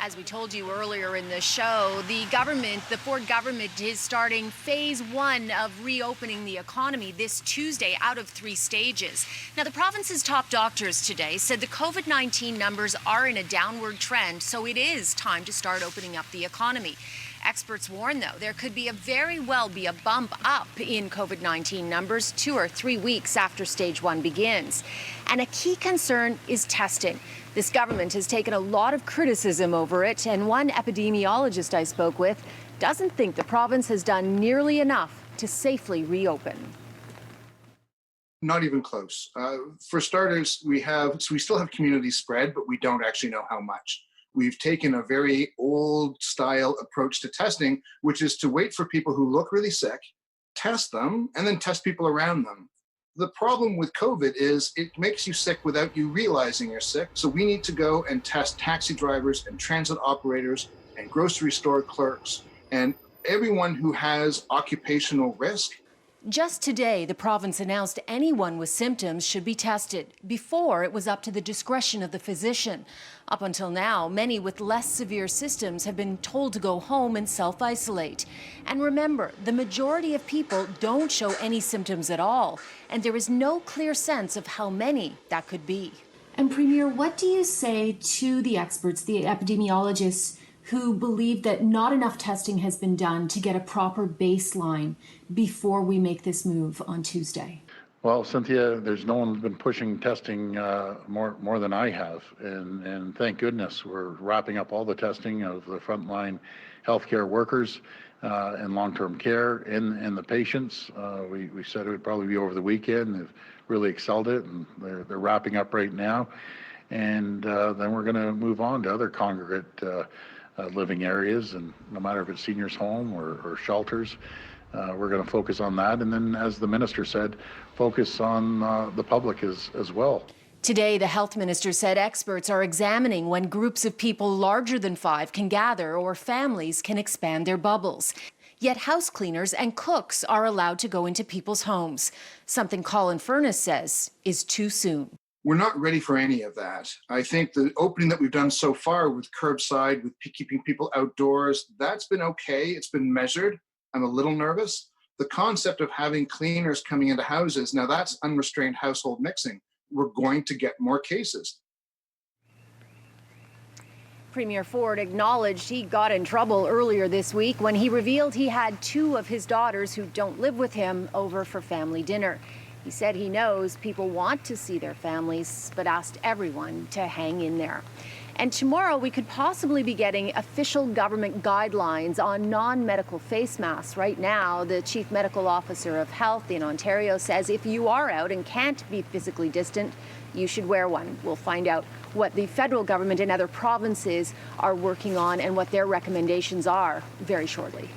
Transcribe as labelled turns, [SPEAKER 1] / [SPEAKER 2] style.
[SPEAKER 1] As we told you earlier in the show, the Ford government is starting phase 1 of reopening the economy this Tuesday out of 3 stages. Now, the province's top doctors today said the COVID-19 numbers are in a downward trend, so it is time to start opening up the economy. Experts warn, though, there could very well be a bump up in COVID-19 numbers 2 or 3 weeks after stage 1 begins. And a key concern is testing. This government has taken a lot of criticism over it, and one epidemiologist I spoke with doesn't think the province has done nearly enough to safely reopen.
[SPEAKER 2] Not even close. For starters, we still have community spread, but we don't actually know how much. We've taken a very old style approach to testing, which is to wait for people who look really sick, test them, and then test people around them. The problem with COVID is it makes you sick without you realizing you're sick. So we need to go and test taxi drivers and transit operators and grocery store clerks and everyone who has occupational risk.
[SPEAKER 1] Just today, the province announced anyone with symptoms should be tested. Before, it was up to the discretion of the physician. Up until now, many with less severe symptoms have been told to go home and self-isolate. And remember, the majority of people don't show any symptoms at all, and there is no clear sense of how many that could be.
[SPEAKER 3] And Premier, what do you say to the experts, the epidemiologists, who believe that not enough testing has been done to get a proper baseline before we make this move on Tuesday?
[SPEAKER 4] Well, Cynthia, there's no one who's been pushing testing more than I have, and thank goodness we're wrapping up all the testing of the frontline healthcare workers and long-term care and the patients. We said it would probably be over the weekend. They've really excelled it, and they're wrapping up right now. And then we're going to move on to other congregate living areas, and no matter if it's seniors' home or shelters, we're going to focus on that. And then, as the minister said, focus on the public as well.
[SPEAKER 1] Today, the health minister said experts are examining when groups of people larger than 5 can gather or families can expand their bubbles. Yet house cleaners and cooks are allowed to go into people's homes, something Colin Furness says is too soon.
[SPEAKER 2] We're not ready for any of that. I think the opening that we've done so far with curbside, with keeping people outdoors, that's been okay. It's been measured. I'm a little nervous. The concept of having cleaners coming into houses, now that's unrestrained household mixing. We're going to get more cases.
[SPEAKER 1] Premier Ford acknowledged he got in trouble earlier this week when he revealed he had 2 of his daughters who don't live with him over for family dinner. He said he knows people want to see their families, but asked everyone to hang in there. And tomorrow we could possibly be getting official government guidelines on non-medical face masks. Right now, the Chief Medical Officer of Health in Ontario says if you are out and can't be physically distant, you should wear one. We'll find out what the federal government and other provinces are working on and what their recommendations are very shortly.